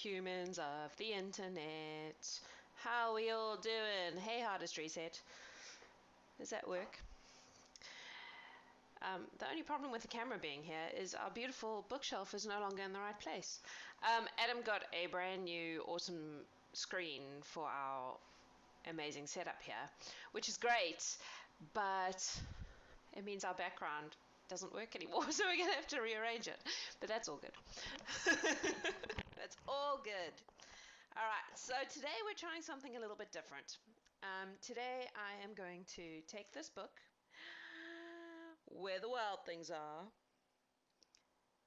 humans of the internet. How we all doing? Hey, hardest reset. Does that work? The only problem with the camera being here is our beautiful bookshelf is no longer in the right place. Adam got a brand new awesome screen for our amazing setup here, which is great, but it means our background doesn't work anymore, so we're going to have to rearrange it. But that's all good. That's all good. All right, so today we're trying something a little bit different. Today I am going to take this book, Where the Wild Things Are,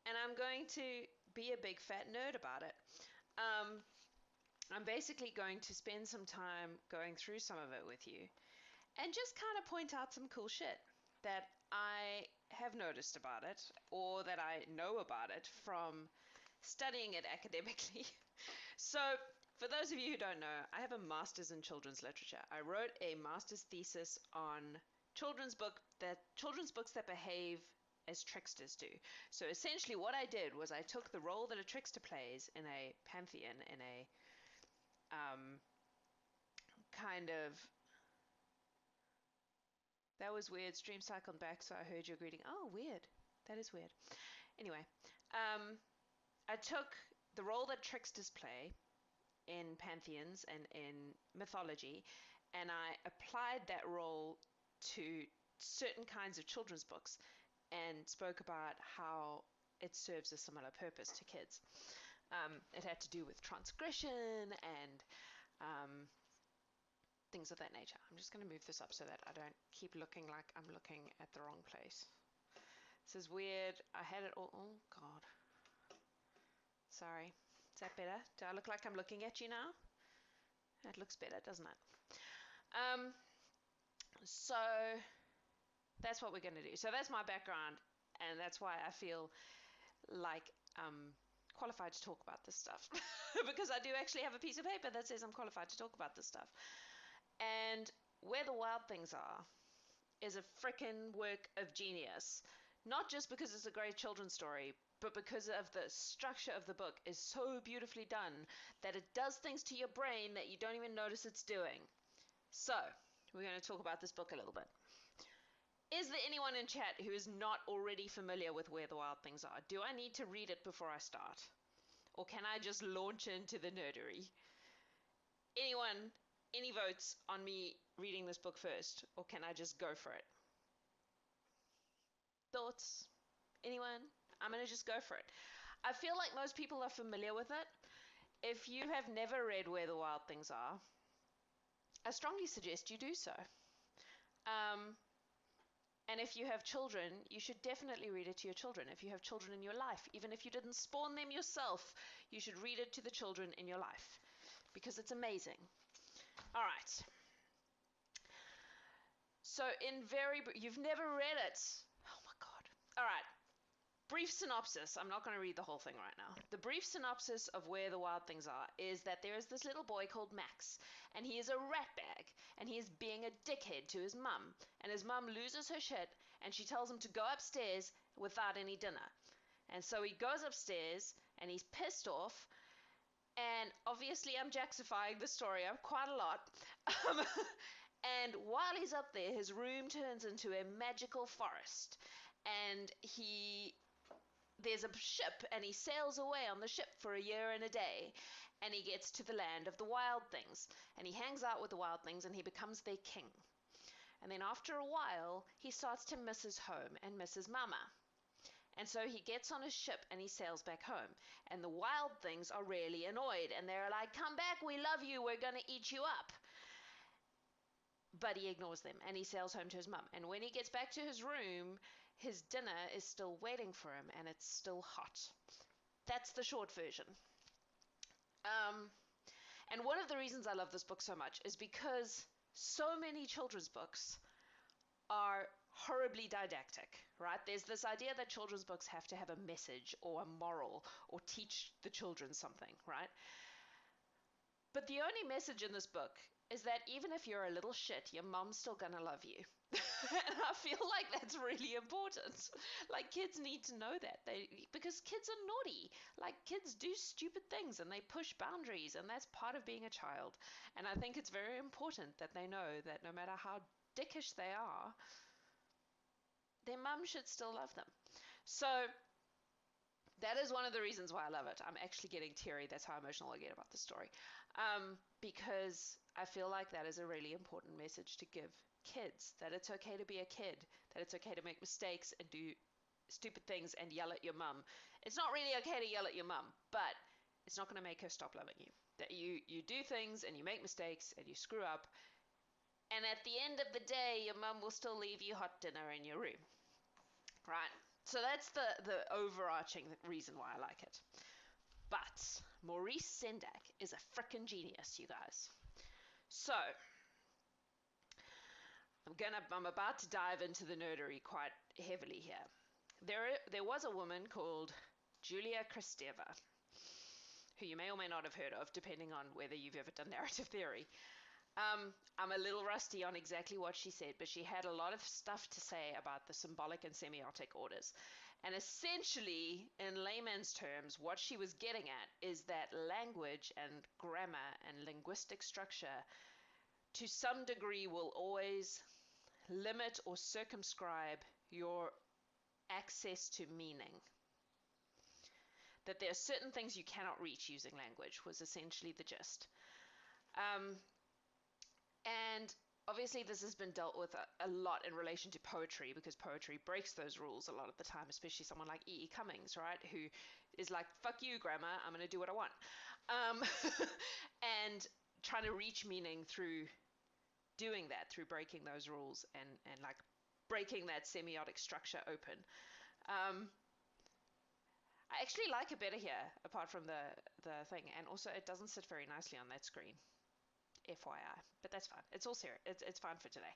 and I'm going to be a big fat nerd about it. I'm basically going to spend some time going through some of it with you and just kind of point out some cool shit that I have noticed about it or that I know about it from studying it academically. So, for those of you who don't know, I have a master's in children's literature. I wrote a master's thesis on children's books that behave as tricksters do. So essentially what I did was I took the role that a trickster plays in a pantheon, in a kind of... That was weird. Stream cycled back, so I heard your greeting. Oh, weird. That is weird. Anyway, I took the role that tricksters play in pantheons and in mythology, and I applied that role to certain kinds of children's books and spoke about how it serves a similar purpose to kids. It had to do with transgression and things of that nature. I'm just going to move this up so that I don't keep looking like I'm looking at the wrong place. This is weird. I had it all... Oh, God. Sorry. Is that better? Do I look like I'm looking at you now? That looks better, doesn't it? So that's what we're going to do. So that's my background, and that's why I feel like I'm qualified to talk about this stuff. Because I do actually have a piece of paper that says I'm qualified to talk about this stuff. And Where the Wild Things Are is a frickin' work of genius. Not just because it's a great children's story, but because of the structure of the book is so beautifully done that it does things to your brain that you don't even notice it's doing. So, we're going to talk about this book a little bit. Is there anyone in chat who is not already familiar with Where the Wild Things Are? Do I need to read it before I start? Or can I just launch into the nerdery? Anyone, any votes on me reading this book first? Or can I just go for it? Thoughts? Anyone? I'm going to just go for it. I feel like most people are familiar with it. If you have never read Where the Wild Things Are, I strongly suggest you do so. And if you have children, you should definitely read it to your children. If you have children in your life, even if you didn't spawn them yourself, you should read it to the children in your life because it's amazing. All right. So you've never read it. Oh my God. All right. Brief synopsis. I'm not going to read the whole thing right now. The brief synopsis of Where the Wild Things Are is that there is this little boy called Max, and he is a ratbag, and he is being a dickhead to his mum, and his mum loses her shit, and she tells him to go upstairs without any dinner. And so he goes upstairs, and he's pissed off, and obviously I'm jacksifying the story up quite a lot. And while he's up there, his room turns into a magical forest, and there's a ship, and he sails away on the ship for a year and a day, and he gets to the land of the wild things, and he hangs out with the wild things, and he becomes their king. And then after a while, he starts to miss his home and miss his mama. And so he gets on his ship and he sails back home. And the wild things are really annoyed, and they're like, come back, we love you, we're going to eat you up. But he ignores them, and he sails home to his mum. And when he gets back to his room, his dinner is still waiting for him, and it's still hot. That's the short version. And one of the reasons I love this book so much is because so many children's books are horribly didactic, right? There's this idea that children's books have to have a message or a moral or teach the children something, right? But the only message in this book is that even if you're a little shit, your mom's still gonna love you. And I feel like that's really important. Like, kids need to know that, because kids are naughty. Like, kids do stupid things and they push boundaries, and that's part of being a child. And I think it's very important that they know that no matter how dickish they are, their mum should still love them. So that is one of the reasons why I love it. I'm actually getting teary. That's how emotional I get about the story. Because I feel like that is a really important message to give kids, that it's okay to be a kid, that it's okay to make mistakes and do stupid things and yell at your mum. It's not really okay to yell at your mum, but it's not going to make her stop loving you. That you do things and you make mistakes and you screw up, and at the end of the day, your mum will still leave you hot dinner in your room. Right? So that's the overarching reason why I like it. But Maurice Sendak is a frickin' genius, you guys. So I'm about to dive into the nerdery quite heavily here. There was a woman called Julia Kristeva, who you may or may not have heard of, depending on whether you've ever done narrative theory. I'm a little rusty on exactly what she said, but she had a lot of stuff to say about the symbolic and semiotic orders. And essentially, in layman's terms, what she was getting at is that language and grammar and linguistic structure, to some degree, will always limit or circumscribe your access to meaning. That there are certain things you cannot reach using language, was essentially the gist. And obviously this has been dealt with a lot in relation to poetry, because poetry breaks those rules a lot of the time, especially someone like E.E. Cummings, right, who is like, fuck you, grammar, I'm going to do what I want. And trying to reach meaning through doing that, through breaking those rules and like breaking that semiotic structure open. I actually like it better here, apart from the thing, and also it doesn't sit very nicely on that screen. FYI, but that's fine. It's all serious. It's fine for today.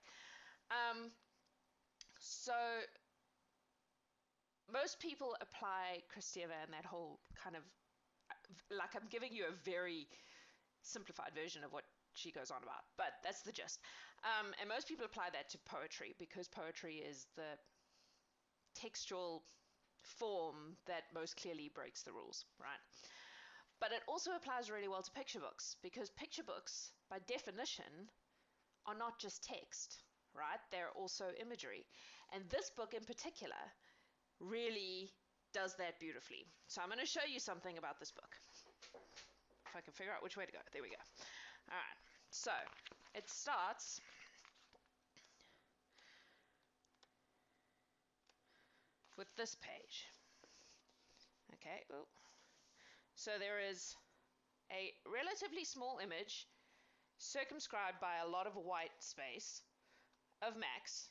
So most people apply Kristeva and that whole kind of, like, I'm giving you a very simplified version of what she goes on about, but that's the gist. And most people apply that to poetry, because poetry is the textual form that most clearly breaks the rules, right? But it also applies really well to picture books, because picture books, by definition, are not just text, right? They're also imagery. And this book in particular really does that beautifully. So I'm going to show you something about this book. If I can figure out which way to go. There we go. All right. So it starts with this page. Okay. Ooh. So there is a relatively small image circumscribed by a lot of white space of Max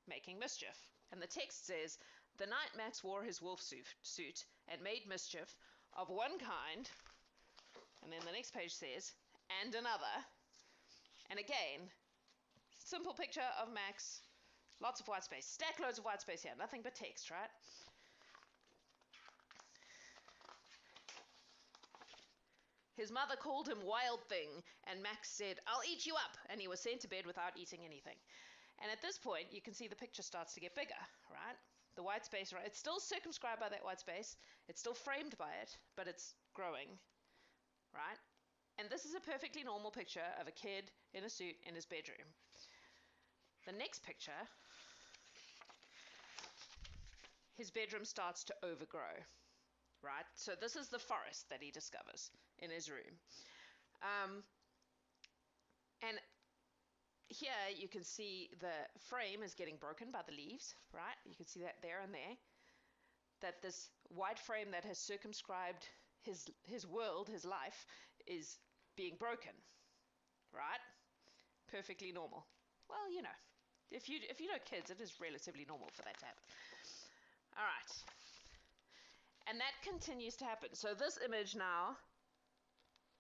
making mischief. And the text says, the night Max wore his wolf suit and made mischief of one kind, and then the next page says, and another. And again, simple picture of Max, lots of white space, stack loads of white space here, nothing but text, right? His mother called him Wild Thing, and Max said, I'll eat you up, and he was sent to bed without eating anything. And at this point, you can see the picture starts to get bigger, right? The white space, right? It's still circumscribed by that white space. It's still framed by it, but it's growing, right? And this is a perfectly normal picture of a kid in a suit in his bedroom. The next picture, his bedroom starts to overgrow, right? So this is the forest that he discovers in his room. And here you can see the frame is getting broken by the leaves, right? You can see that there and there. That this white frame that has circumscribed his world, his life, is being broken, right? Perfectly normal. Well, you know, if you know kids, it is relatively normal for that to happen. All right. And that continues to happen. So this image now,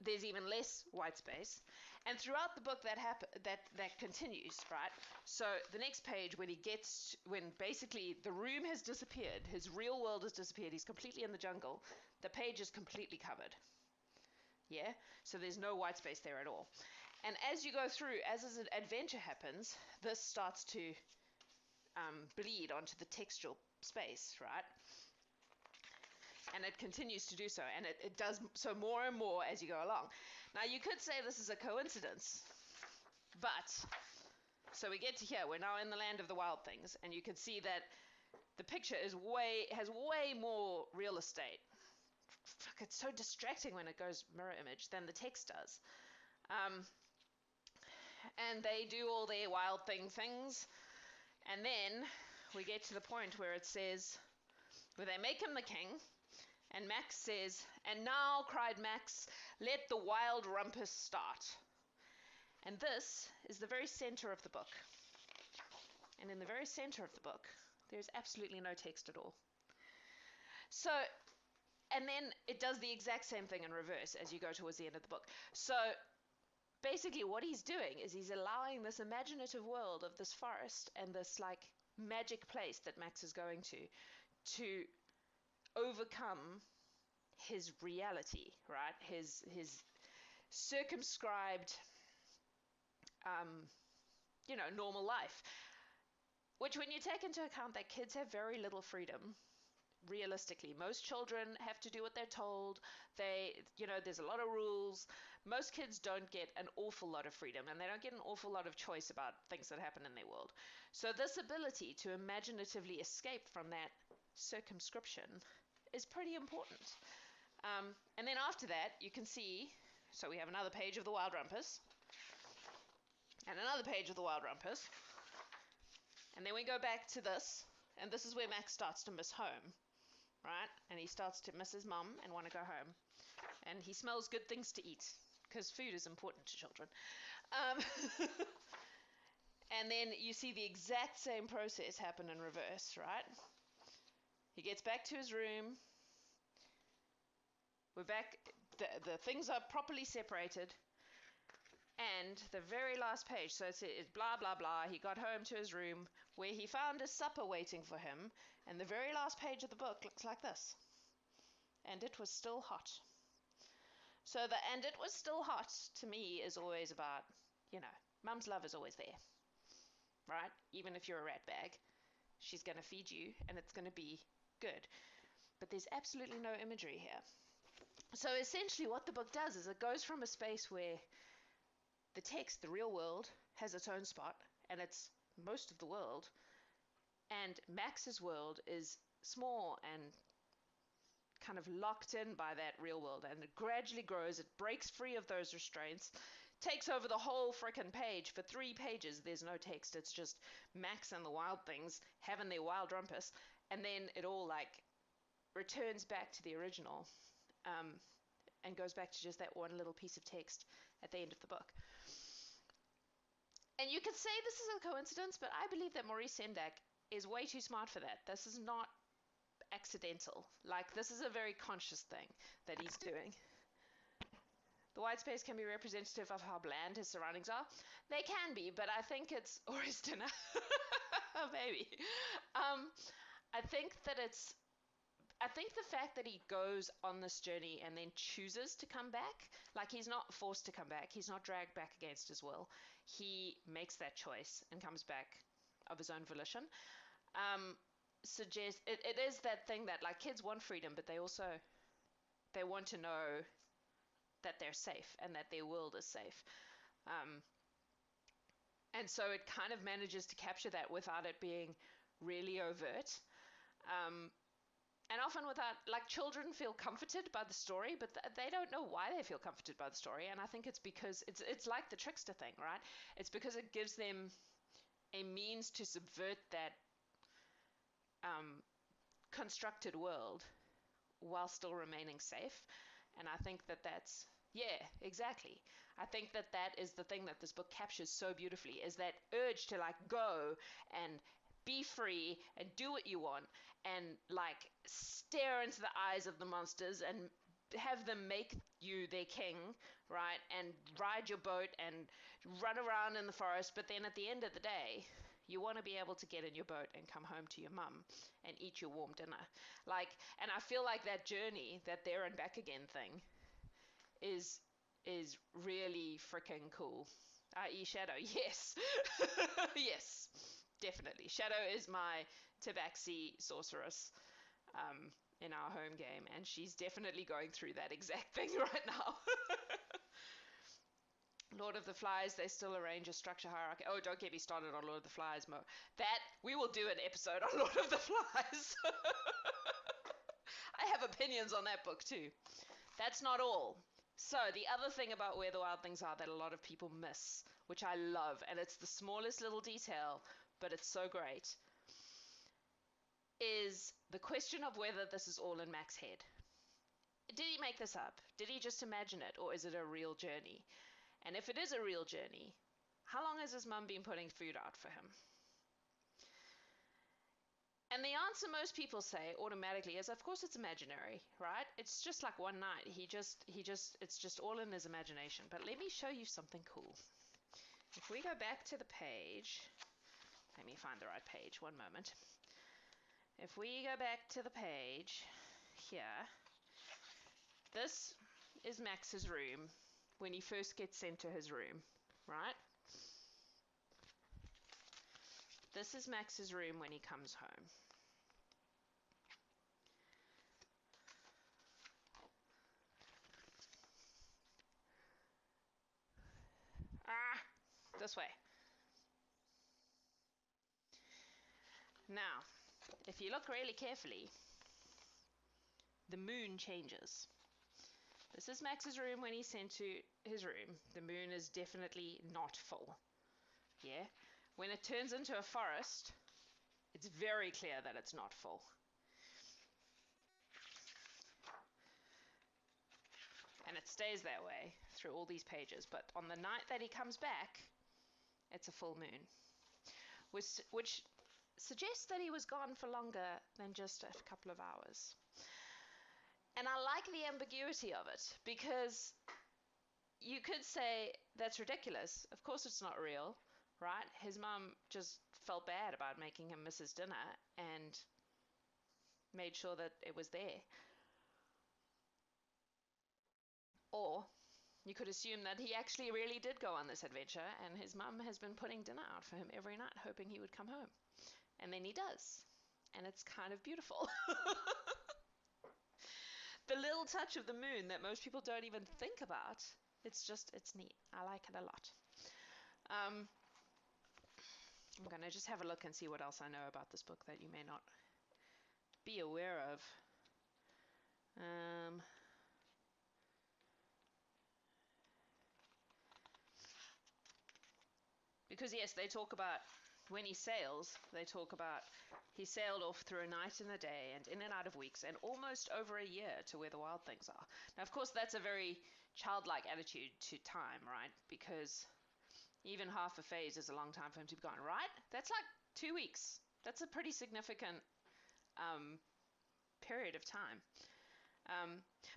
there's even less white space, and throughout the book that continues, right? So the next page, when basically the room has disappeared, his real world has disappeared, he's completely in the jungle, the page is completely covered. Yeah, so there's no white space there at all. And as you go through, as an adventure happens, this starts to bleed onto the textual space, right? And it continues to do so, and it does so more and more as you go along. Now, you could say this is a coincidence, but so we get to here. We're now in the land of the wild things, and you can see that the picture has way more real estate. Fuck, it's so distracting when it goes mirror image than the text does. And they do all their wild things, and then we get to the point where it says, where they make him the king, and Max says, "And now," cried Max, "let the wild rumpus start." And this is the very center of the book. And in the very center of the book, there's absolutely no text at all. So, and then it does the exact same thing in reverse as you go towards the end of the book. So basically what he's doing is he's allowing this imaginative world of this forest and this like magic place that Max is going to overcome his reality, right? His circumscribed normal life, which when you take into account that kids have very little freedom. Realistically, most children have to do what they're told. There's a lot of rules. Most kids don't get an awful lot of freedom, and they don't get an awful lot of choice about things that happen in their world. So this ability to imaginatively escape from that circumscription is pretty important. And then after that, you can see, so we have another page of the Wild Rumpus, and another page of the Wild Rumpus, and then we go back to this, and this is where Max starts to miss home. Right? And he starts to miss his mum and want to go home. And he smells good things to eat, because food is important to children. And then you see the exact same process happen in reverse, right? He gets back to his room. We're back. The things are properly separated. And the very last page, so it's blah, blah, blah. He got home to his room where he found his supper waiting for him. And the very last page of the book looks like this. And it was still hot. So the "and it was still hot" to me is always about, mum's love is always there. Right? Even if you're a rat bag, she's going to feed you and it's going to be good. But there's absolutely no imagery here. So essentially what the book does is it goes from a space where the text, the real world, has its own spot, and it's most of the world, and Max's world is small and kind of locked in by that real world, and it gradually grows. It breaks free of those restraints, takes over the whole frickin' page. For 3 pages there's no text. It's just Max and the wild things having their wild rumpus, and then it all like returns back to the original, and goes back to just that one little piece of text at the end of the book. And you could say this is a coincidence, but I believe that Maurice Sendak is way too smart for that. This is not accidental. Like, this is a very conscious thing that he's doing. The white space can be representative of how bland his surroundings are. They can be, but I think it's, or his dinner, maybe. I think the fact that he goes on this journey and then chooses to come back, like he's not forced to come back, he's not dragged back against his will, he makes that choice and comes back of his own volition, suggests it is that thing that like kids want freedom, but they want to know that they're safe and that their world is safe. And so it kind of manages to capture that without it being really overt. And often without, like, children feel comforted by the story, but they don't know why they feel comforted by the story. And I think it's because it's like the trickster thing, right? It's because it gives them a means to subvert that constructed world while still remaining safe. And I think that's, yeah, exactly. I think that is the thing that this book captures so beautifully, is that urge to like go and be free and do what you want and like stare into the eyes of the monsters and have them make you their king, right? And ride your boat and run around in the forest. But then at the end of the day, you want to be able to get in your boat and come home to your mum and eat your warm dinner. Like, and I feel like that journey, that there and back again thing, is really freaking cool. I.e. Shadow, yes. Yes, definitely. Shadow is my Tabaxi sorceress in our home game, and she's definitely going through that exact thing right now. Lord of the Flies, they still arrange a structure hierarchy. Oh, don't get me started on Lord of the Flies, Mo. That, we will do an episode on Lord of the Flies. I have opinions on that book too. That's not all. So the other thing about Where the Wild Things Are that a lot of people miss, which I love, and it's the smallest little detail, but it's so great, is the question of whether this is all in Mac's head. Did he make this up? Did he just imagine it? Or is it a real journey? And if it is a real journey, how long has his mum been putting food out for him? And the answer most people say automatically is, of course it's imaginary, right? It's just like one night. It's just all in his imagination. But let me show you something cool. If we go back to the page, let me find the right page, one moment. If we go back to the page here, this is Max's room when he first gets sent to his room, right? This is Max's room when he comes home. This way. Now, if you look really carefully, the moon changes. This is Max's room when he's sent to his room. The moon is definitely not full. Yeah? When it turns into a forest, it's very clear that it's not full. And it stays that way through all these pages. But on the night that he comes back, it's a full moon. Which suggests that he was gone for longer than just a couple of hours. And I like the ambiguity of it, because you could say that's ridiculous. Of course it's not real, right? His mum just felt bad about making him miss his dinner and made sure that it was there. Or you could assume that he actually really did go on this adventure and his mum has been putting dinner out for him every night, hoping he would come home. And then he does. And it's kind of beautiful. The little touch of the moon that most people don't even think about, it's neat. I like it a lot. I'm going to just have a look and see what else I know about this book that you may not be aware of. Because yes, they talk about when he sails, they talk about he sailed off through a night and a day and in and out of weeks and almost over a year to where the wild things are. Now, of course, that's a very childlike attitude to time, right? Because even half a phase is a long time for him to be gone, right? That's like 2 weeks. That's a pretty significant period of time.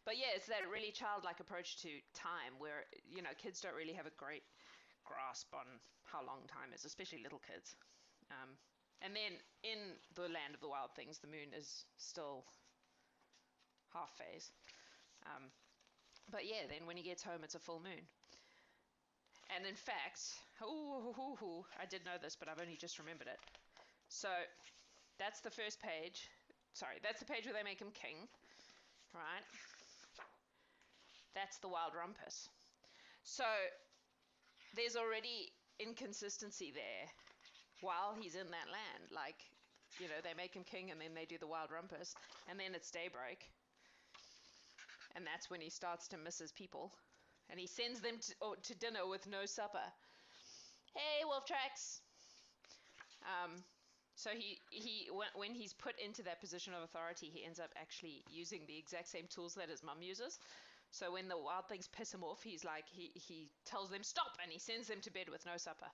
But yeah, it's that really childlike approach to time where, you know, kids don't really have a great grasp on how long time is, especially little kids. And then in the land of the wild things, the moon is still half phase. But yeah, then when he gets home, it's a full moon. And in fact, I did know this, but I've only just remembered it. So that's the first page. Sorry, that's the page where they make him king, right? That's the wild rumpus. So there's already inconsistency there while he's in that land. Like, you know, they make him king and then they do the wild rumpus and then it's daybreak. And that's when he starts to miss his people. And he sends them to dinner with no supper. Hey, wolf tracks. So when he's put into that position of authority, he ends up actually using the exact same tools that his mum uses. So when the wild things piss him off, he's like, he tells them stop and he sends them to bed with no supper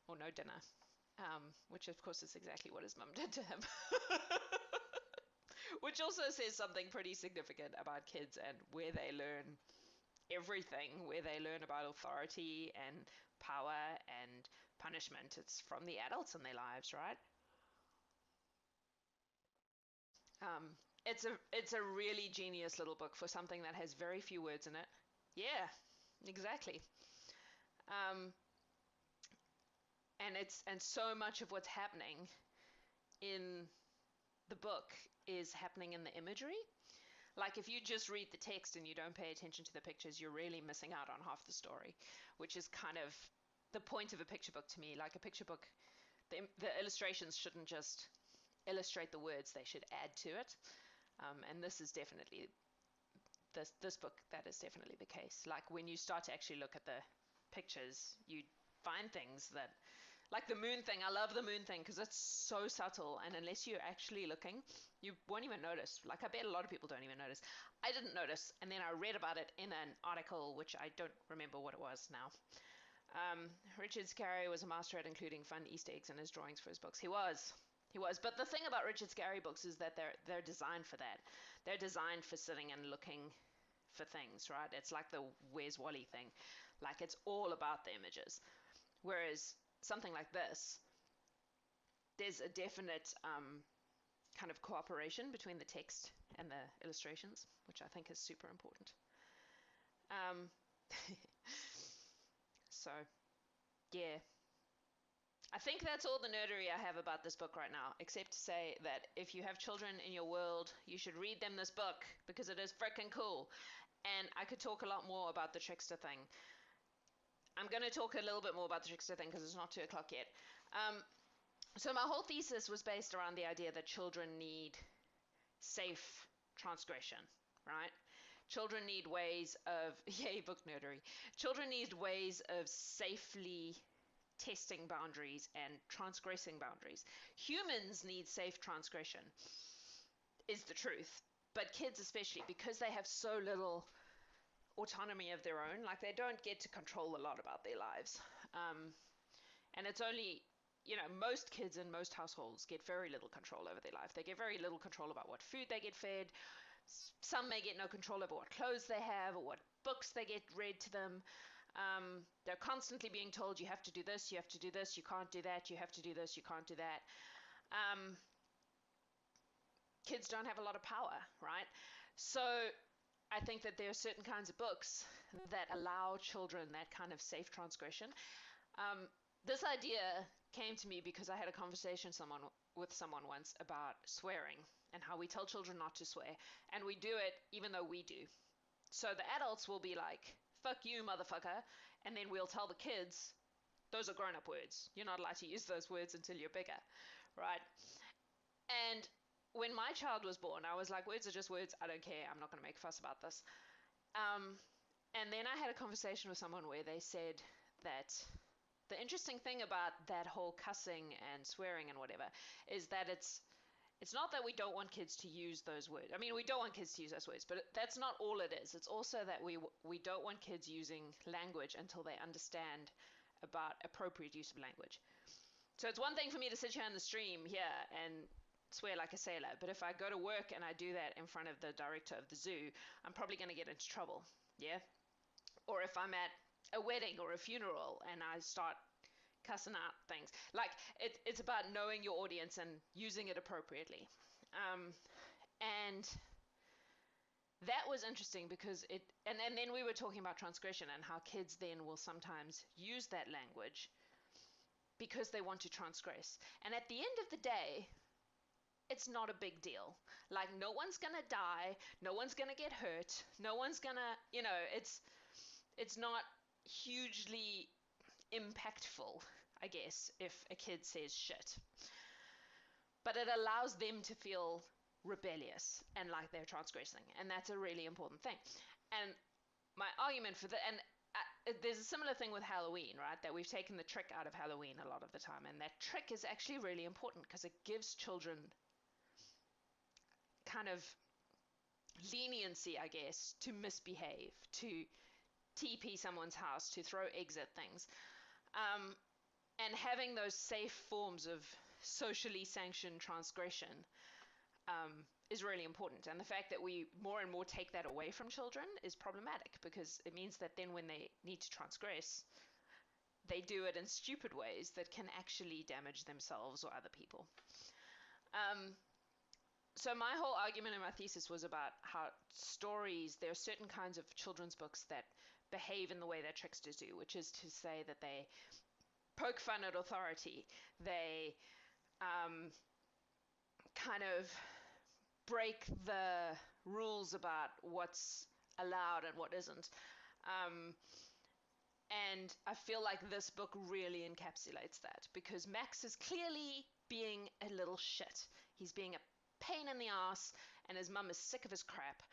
or no dinner. Which of course is exactly what his mum did to him. Which also says something pretty significant about kids and where they learn everything, where they learn about authority and power and punishment. It's from the adults in their lives, right? It's a really genius little book for something that has very few words in it. Yeah, exactly. Um, and so much of what's happening in the book is happening in the imagery. Like if you just read the text and you don't pay attention to the pictures, you're really missing out on half the story, which is kind of the point of a picture book to me. Like a picture book, the illustrations shouldn't just illustrate the words, they should add to it. And this is definitely this book, that is definitely the case. Like when you start to actually look at the pictures, you find things that, like the moon thing. I love the moon thing because it's so subtle, and unless you're actually looking, you won't even notice. Like I bet a lot of people don't even notice. I didn't notice, and then I read about it in an article, which I don't remember what it was now. Richard Scarry was a master at including fun Easter eggs in his drawings for his books. He was. He was. But the thing about Richard Scarry books is that they're designed for that. They're designed for sitting and looking for things, right? It's like the Where's Wally thing. Like it's all about the images. Whereas something like this, there's a definite kind of cooperation between the text and the illustrations, which I think is super important. Um, so, yeah. I think that's all the nerdery I have about this book right now, except to say that if you have children in your world, you should read them this book because it is freaking cool. And I could talk a lot more about the trickster thing. I'm going to talk a little bit more about the trickster thing because it's not 2 o'clock yet. So my whole thesis was based around the idea that children need safe transgression, right? Children need ways of, yay, book nerdery. Children need ways of safely testing boundaries and transgressing boundaries. Humans need safe transgression, is the truth. But kids especially, because they have so little autonomy of their own, like they don't get to control a lot about their lives. And it's only, most kids in most households get very little control over their life. They get very little control about what food they get fed. Some may get no control over what clothes they have or what books they get read to them. They're constantly being told, you have to do this, you have to do this, you can't do that, you have to do this, you can't do that. Kids don't have a lot of power, right? So I think that there are certain kinds of books that allow children that kind of safe transgression. This idea came to me because I had a conversation with someone once about swearing and how we tell children not to swear, and we do it even though we do. So the adults will be like, fuck you, motherfucker, and then we'll tell the kids, those are grown-up words. You're not allowed to use those words until you're bigger, right? And when my child was born, I was like, words are just words. I don't care. I'm not going to make a fuss about this. And then I had a conversation with someone where they said that the interesting thing about that whole cussing and swearing and whatever is that it's not that we don't want kids to use those words. I mean, we don't want kids to use those words, but that's not all it is. It's also that we don't want kids using language until they understand about appropriate use of language. So it's one thing for me to sit here in the stream here and swear like a sailor, but if I go to work and I do that in front of the director of the zoo, I'm probably going to get into trouble. Yeah? Or if I'm at a wedding or a funeral and I start cussing out things. Like it's about knowing your audience and using it appropriately. And that was interesting because and then we were talking about transgression and how kids then will sometimes use that language because they want to transgress. And at the end of the day, it's not a big deal. Like no one's gonna die, no one's gonna get hurt, no one's gonna, it's not hugely impactful, I guess, if a kid says shit. But it allows them to feel rebellious and like they're transgressing, and that's a really important thing. And my argument for that, and there's a similar thing with Halloween, right? That we've taken the trick out of Halloween a lot of the time, and that trick is actually really important because it gives children kind of leniency, I guess, to misbehave, to TP someone's house, to throw eggs at things. And having those safe forms of socially sanctioned transgression is really important. And the fact that we more and more take that away from children is problematic because it means that then when they need to transgress, they do it in stupid ways that can actually damage themselves or other people. So my whole argument in my thesis was about how stories, there are certain kinds of children's books that behave in the way that tricksters do, which is to say that they poke fun at authority. They um, kind of break the rules about what's allowed and what isn't. Um, and I feel like this book really encapsulates that because Max is clearly being a little shit. He's being a pain in the ass, and his mum is sick of his crap.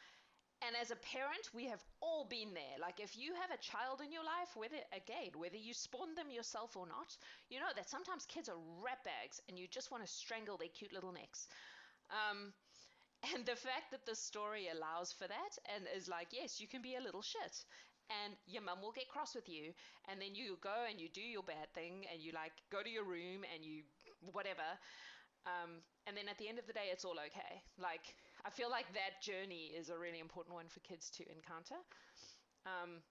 And as a parent, we have all been there. Like, if you have a child in your life, whether you spawn them yourself or not, you know that sometimes kids are rat bags and you just want to strangle their cute little necks. Um, and the fact that the story allows for that and is like, yes, you can be a little shit. And your mum will get cross with you. And then you go and you do your bad thing and you like go to your room and you whatever. And then at the end of the day, it's all okay. Like, I feel like that journey is a really important one for kids to encounter. Um,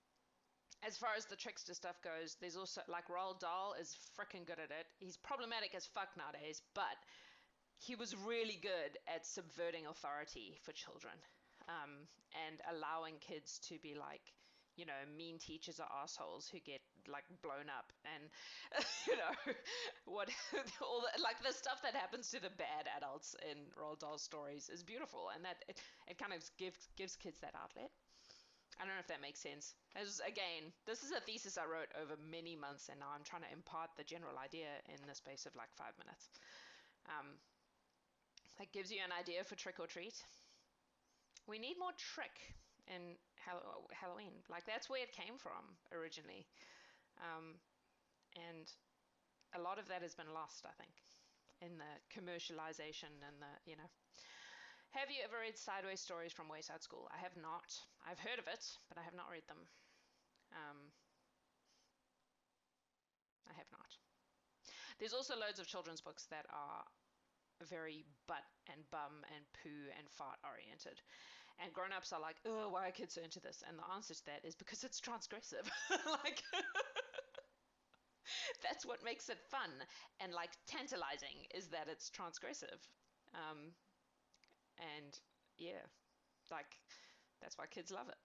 as far as the trickster stuff goes, there's also like Roald Dahl is freaking good at it. He's problematic as fuck nowadays, but he was really good at subverting authority for children, and allowing kids to be like, mean teachers are assholes who get like blown up, and what all like the stuff that happens to the bad adults in Roald Dahl stories is beautiful, and that it kind of gives kids that outlet. I don't know if that makes sense. Again, this is a thesis I wrote over many months, and now I'm trying to impart the general idea in the space of like 5 minutes. Um, that gives you an idea for trick or treat. We need more trick in Halloween. Like, that's where it came from originally. Um, and a lot of that has been lost, I think, in the commercialization and the. Have you ever read Sideways Stories from Wayside School? I have not. I've heard of it, but I have not read them. Um, I have not. There's also loads of children's books that are very butt and bum and poo and fart oriented. And grown-ups are like, oh, why are kids so into this? And the answer to that is because it's transgressive. Like, that's what makes it fun and like tantalizing, is that it's transgressive. Um, and yeah, like, that's why kids love it.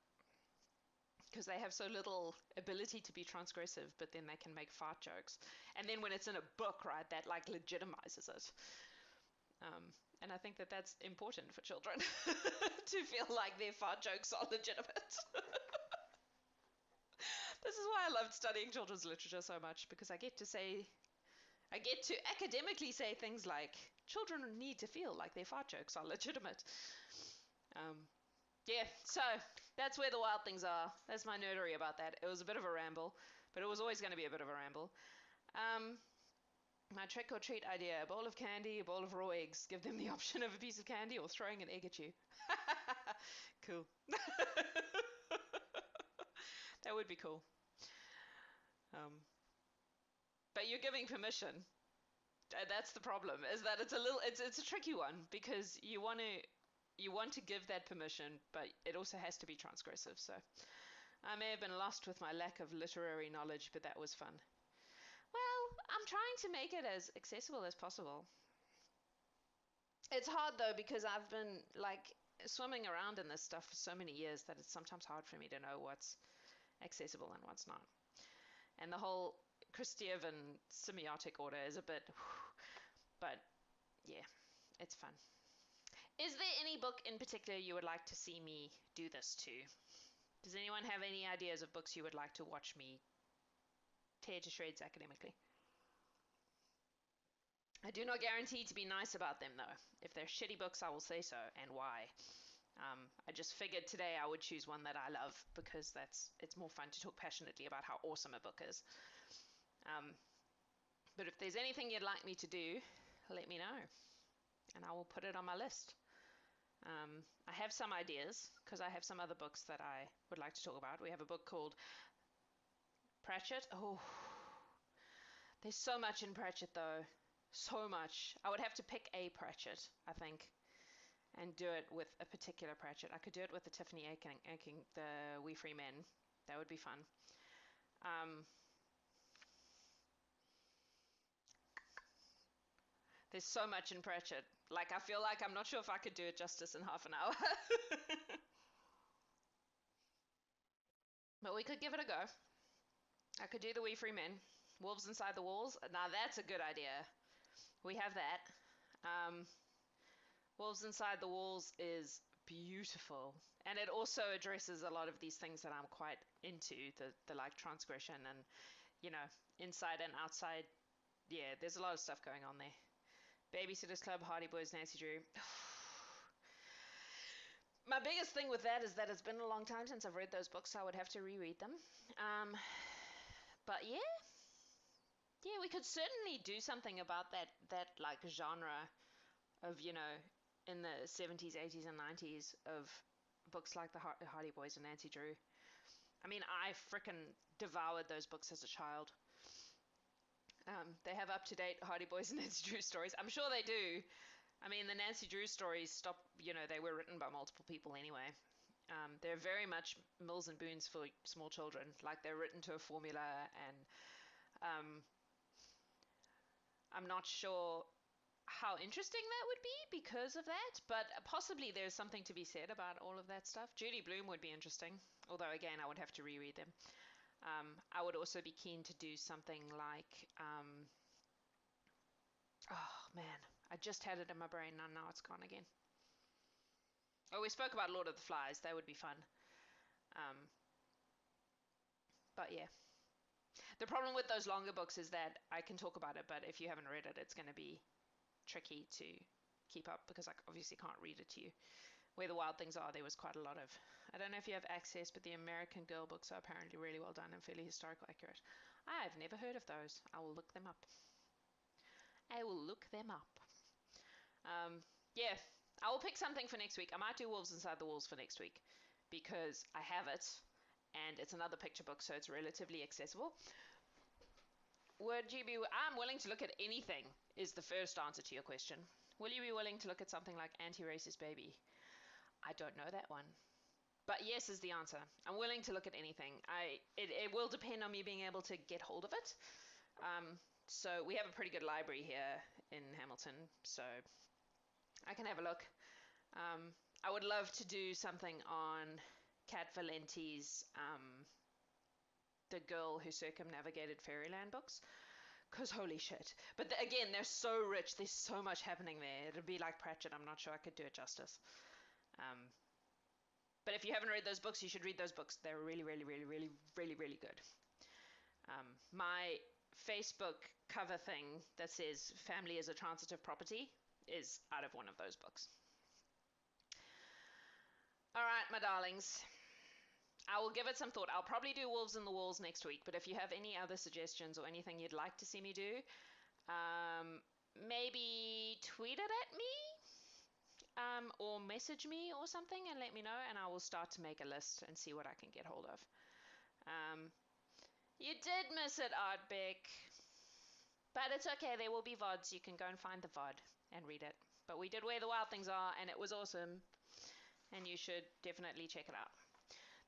Because they have so little ability to be transgressive, but then they can make fart jokes. And then when it's in a book, right, that like legitimizes it. And I think that that's important for children to feel like their fart jokes are legitimate. This is why I loved studying children's literature so much, because I get to academically say things like, children need to feel like their fart jokes are legitimate. Yeah, so that's where the wild things are. That's my nerdery about that. It was a bit of a ramble, but it was always going to be a bit of a ramble. My trick or treat idea: a bowl of candy, a bowl of raw eggs. Give them the option of a piece of candy or throwing an egg at you. Cool. That would be cool. But you're giving permission. That's the problem, is that it's a tricky one, because you want to give that permission, but it also has to be transgressive. So I may have been lost with my lack of literary knowledge, but that was fun. Well, I'm trying to make it as accessible as possible. It's hard though, because I've been like swimming around in this stuff for so many years that it's sometimes hard for me to know what's accessible and what's not. And the whole Christievan semiotic order is a bit, but yeah, it's fun. Is there any book in particular you would like to see me do this to? Does anyone have any ideas of books you would like to watch me tear to shreds academically? I do not guarantee to be nice about them, though. If they're shitty books, I will say so, and why. I just figured today I would choose one that I love, because it's more fun to talk passionately about how awesome a book is. But if there's anything you'd like me to do, let me know, and I will put it on my list. I have some ideas, because I have some other books that I would like to talk about. We have a book called Pratchett. Oh, there's so much in Pratchett, though. So much. I would have to pick a Pratchett, I think, and do it with a particular Pratchett. I could do it with the Tiffany Aching, the We Free Men. That would be fun. There's so much in Pratchett. Like, I feel like I'm not sure if I could do it justice in half an hour. But we could give it a go. I could do the We Free Men. Wolves Inside the Walls. Now that's a good idea. We have that. Um, Wolves Inside the Walls is beautiful. And it also addresses a lot of these things that I'm quite into, the like transgression and, you know, inside and outside. Yeah, there's a lot of stuff going on there. Babysitters Club, Hardy Boys, Nancy Drew. My biggest thing with that is that it's been a long time since I've read those books, so I would have to reread them. Um, but yeah, we could certainly do something about that like genre of, you know, in the 70s, 80s, and 90s of books like the Hardy Boys and Nancy Drew. I mean, I frickin' devoured those books as a child. They have up-to-date Hardy Boys and Nancy Drew stories. I'm sure they do. I mean, the Nancy Drew stories they were written by multiple people anyway. They're very much Mills and Boons for small children. Like, they're written to a formula, and um, I'm not sure how interesting that would be because of that, but possibly there's something to be said about all of that stuff. Judy Blume would be interesting, although again, I would have to reread them. I would also be keen to do something like, oh man, I just had it in my brain and now it's gone again. Oh, we spoke about Lord of the Flies. That would be fun. Um, but yeah. The problem with those longer books is that I can talk about it, but if you haven't read it, it's going to be tricky to keep up because I obviously can't read it to you. Where the Wild Things Are, there was quite a lot of. I don't know if you have access, but the American Girl books are apparently really well done and fairly historical accurate. I've never heard of those. I will look them up. I will look them up. Yeah, I will pick something for next week. I might do Wolves Inside the Walls for next week because I have it and it's another picture book, so it's relatively accessible. Would you be? I'm willing to look at anything, is the first answer to your question. Will you be willing to look at something like Anti-Racist Baby? I don't know that one. But yes is the answer. I'm willing to look at anything. It will depend on me being able to get hold of it. So we have a pretty good library here in Hamilton, so I can have a look. I would love to do something on Kat Valenti's The Girl Who Circumnavigated Fairyland books. Because holy shit. But again, they're so rich. There's so much happening there. It'd be like Pratchett. I'm not sure I could do it justice. But if you haven't read those books, you should read those books. They're really, really, really, really, really, really good. My Facebook cover thing that says family is a transitive property is out of one of those books. All right, my darlings. I will give it some thought. I'll probably do Wolves in the Walls next week, but if you have any other suggestions or anything you'd like to see me do, maybe tweet it at me or message me or something and let me know, and I will start to make a list and see what I can get hold of. You did miss it, Artbeck. But it's okay, there will be VODs. You can go and find the VOD and read it. But we did Where the Wild Things Are, and it was awesome. And you should definitely check it out.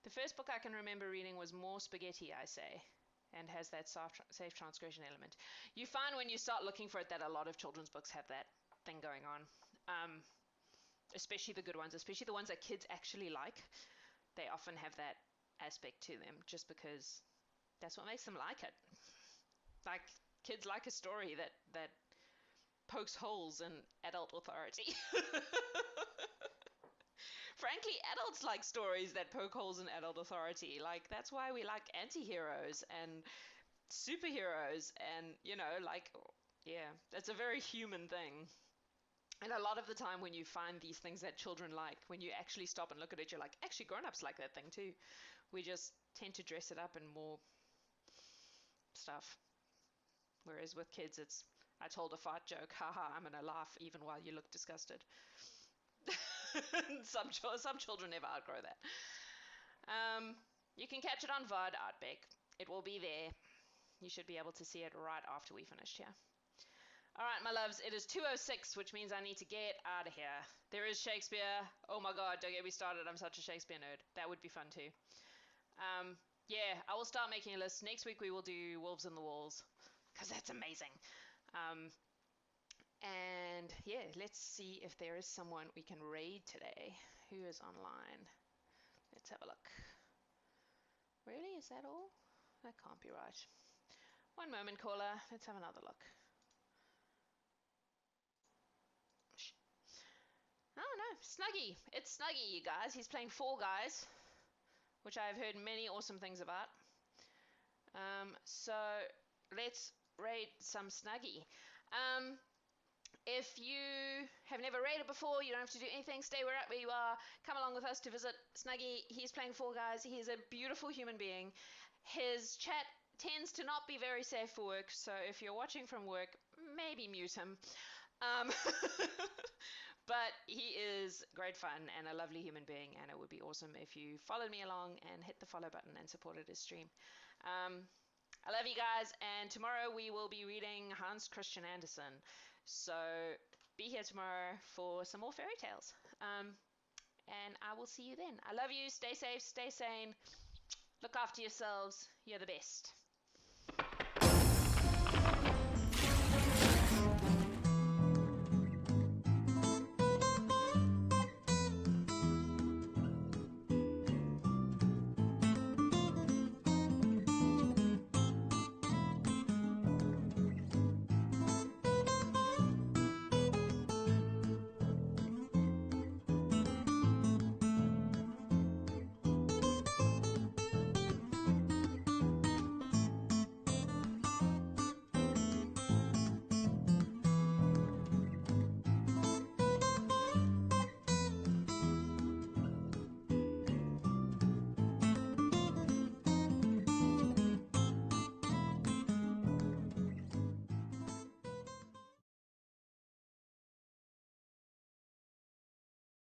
The first book I can remember reading was More Spaghetti, I Say, and has that safe transgression element. You find when you start looking for it that a lot of children's books have that thing going on. Especially the good ones, especially the ones that kids actually like. They often have that aspect to them just because that's what makes them like it. Like, kids like a story that pokes holes in adult authority. Frankly, adults like stories that poke holes in adult authority. Like, that's why we like anti-heroes and superheroes and, you know, like, yeah, that's a very human thing. And a lot of the time when you find these things that children like, when you actually stop and look at it, you're like, actually, grown-ups like that thing too. We just tend to dress it up in more stuff. Whereas with kids, it's, I told a fart joke, haha, I'm gonna laugh even while you look disgusted. some children never outgrow that. You can catch it on VOD, Artbeck. It will be there. You should be able to see it right after we finished here. All right, my loves, it is 2:06, which means I need to get out of here. There is Shakespeare. Oh my god, don't get me started. I'm such a Shakespeare nerd. That would be fun too. Yeah, I will start making a list. Next week we will do Wolves in the Walls, because that's amazing. And yeah, let's see if there is someone we can raid today. Who is online? Let's have a look. Really? Is that all? That can't be right. One moment, caller. Let's have another look. Oh no, Snuggy. It's Snuggy, you guys. He's playing Fall Guys, which I've heard many awesome things about. So let's raid some Snuggy. If you have never raided before, you don't have to do anything. Stay where you are. Come along with us to visit Snuggy. He's playing Fall Guys. He's a beautiful human being. His chat tends to not be very safe for work, so if you're watching from work, maybe mute him. But he is great fun and a lovely human being, and it would be awesome if you followed me along and hit the follow button and supported his stream. I love you guys, and tomorrow we will be reading Hans Christian Andersen. So be here tomorrow for some more fairy tales. And I will see you then. I love you. Stay safe. Stay sane. Look after yourselves. You're the best.